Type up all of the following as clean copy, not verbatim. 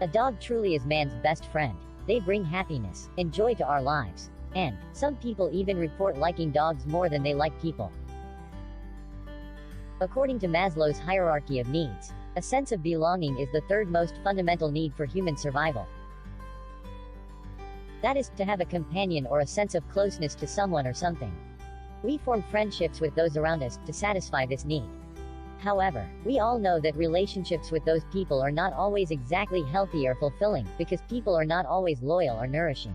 A dog truly is man's best friend. They bring happiness and joy to our lives. And some people even report liking dogs more than they like people. According to Maslow's hierarchy of needs, a sense of belonging is the third most fundamental need for human survival. That is, to have a companion or a sense of closeness to someone or something. We form friendships with those around us to satisfy this need. However, we all know that relationships with those people are not always exactly healthy or fulfilling, because people are not always loyal or nourishing.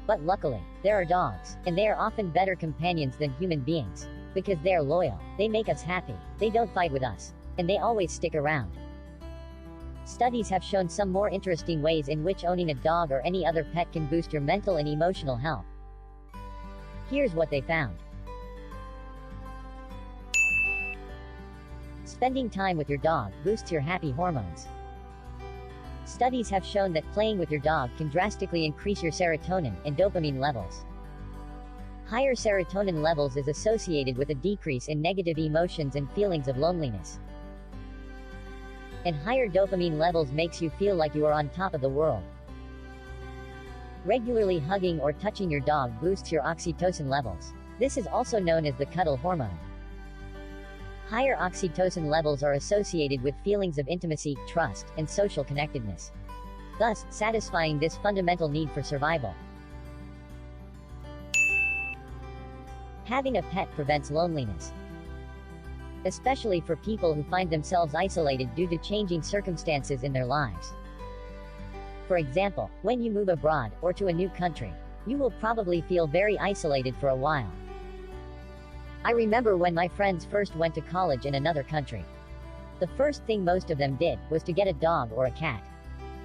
But luckily, there are dogs, and they are often better companions than human beings. Because they are loyal, they make us happy, they don't fight with us, and they always stick around. Studies have shown some more interesting ways in which owning a dog or any other pet can boost your mental and emotional health. Here's what they found. Spending time with your dog boosts your happy hormones. Studies have shown that playing with your dog can drastically increase your serotonin and dopamine levels. Higher serotonin levels is associated with a decrease in negative emotions and feelings of loneliness. And higher dopamine levels makes you feel like you are on top of the world. Regularly hugging or touching your dog boosts your oxytocin levels. This is also known as the cuddle hormone. Higher oxytocin levels are associated with feelings of intimacy, trust, and social connectedness, thus satisfying this fundamental need for survival. Having a pet prevents loneliness, especially for people who find themselves isolated due to changing circumstances in their lives. For example, when you move abroad, or to a new country, you will probably feel very isolated for a while. I remember when my friends first went to college in another country. The first thing most of them did was to get a dog or a cat.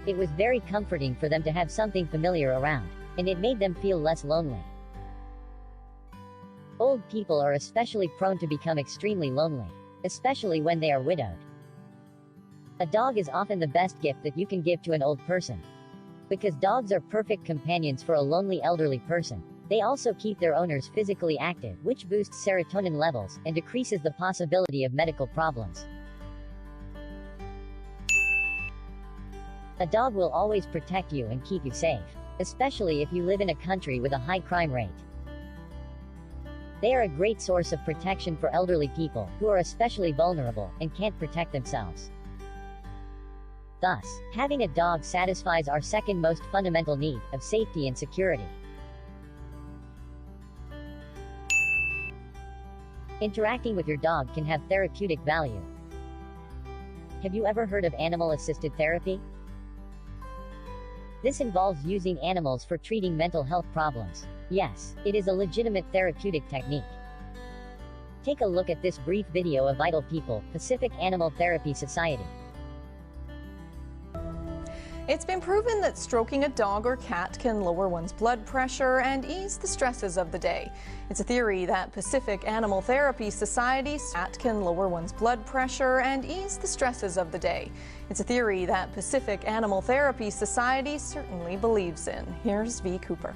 It was very comforting for them to have something familiar around, and it made them feel less lonely. Old people are especially prone to become extremely lonely, especially when they are widowed. A dog is often the best gift that you can give to an old person. Because dogs are perfect companions for a lonely elderly person, they also keep their owners physically active, which boosts serotonin levels and decreases the possibility of medical problems. A dog will always protect you and keep you safe, especially if you live in a country with a high crime rate. They are a great source of protection for elderly people, who are especially vulnerable, and can't protect themselves. Thus, having a dog satisfies our second most fundamental need, of safety and security. Interacting with your dog can have therapeutic value. Have you ever heard of animal-assisted therapy? This involves using animals for treating mental health problems. Yes, it is a legitimate therapeutic technique. Take a look at this brief video of Vital People, Pacific Animal Therapy Society. It's been proven that stroking a dog or cat can lower one's blood pressure and ease the stresses of the day. It's a theory that Pacific Animal Therapy Society can lower one's blood pressure and ease the stresses of the day. It's a theory that Pacific Animal Therapy Society certainly believes in. Here's V. Cooper.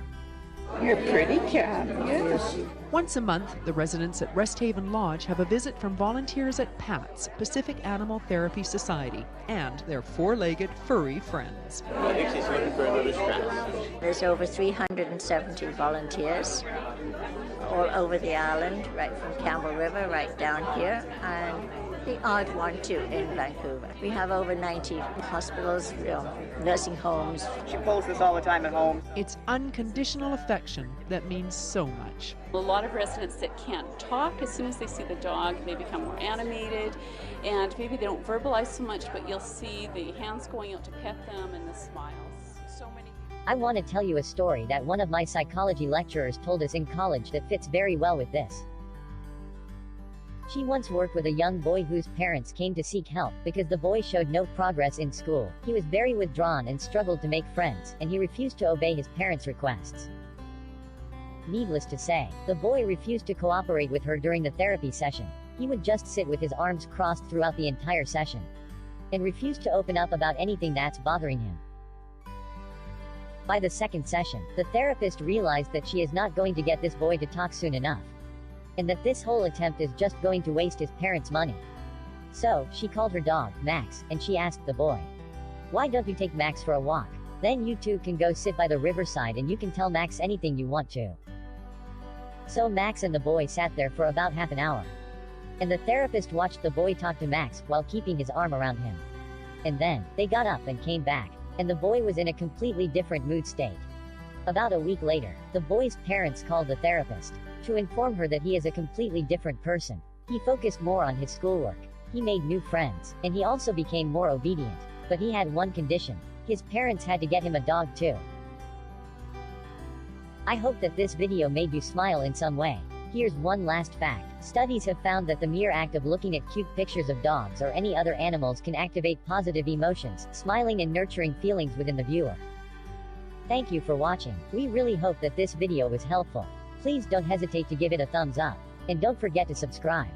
You're a pretty cat, yes. Once a month, the residents at Rest Haven Lodge have a visit from volunteers at PATS, Pacific Animal Therapy Society, and their four-legged furry friends. I think she's looking for another scratch. There's over 370 volunteers all over the island, right from Campbell River right down here, and the odd one too in Vancouver. We have over 90 hospitals, nursing homes. She pulls this all the time at home. It's unconditional affection that means so much. A lot of residents that can't talk, as soon as they see the dog, they become more animated, and maybe they don't verbalize so much, but you'll see the hands going out to pet them and the smiles. So many. I want to tell you a story that one of my psychology lecturers told us in college that fits very well with this. She once worked with a young boy whose parents came to seek help because the boy showed no progress in school. He was very withdrawn and struggled to make friends, and he refused to obey his parents' requests. Needless to say, the boy refused to cooperate with her during the therapy session. He would just sit with his arms crossed throughout the entire session, and refused to open up about anything that's bothering him. By the second session, the therapist realized that she is not going to get this boy to talk soon enough, and that this whole attempt is just going to waste his parents' money. So, she called her dog, Max, and she asked the boy, Why don't you take Max for a walk? Then you two can go sit by the riverside and you can tell Max anything you want to. So Max and the boy sat there for about half an hour. And the therapist watched the boy talk to Max while keeping his arm around him. And then, they got up and came back, and the boy was in a completely different mood state. About a week later, the boy's parents called the therapist to inform her that he is a completely different person. He focused more on his schoolwork. He made new friends, and he also became more obedient. But he had one condition. His parents had to get him a dog too. I hope that this video made you smile in some way. Here's one last fact. Studies have found that the mere act of looking at cute pictures of dogs or any other animals can activate positive emotions, smiling and nurturing feelings within the viewer. Thank you for watching. We really hope that this video was helpful. Please don't hesitate to give it a thumbs up. And don't forget to subscribe.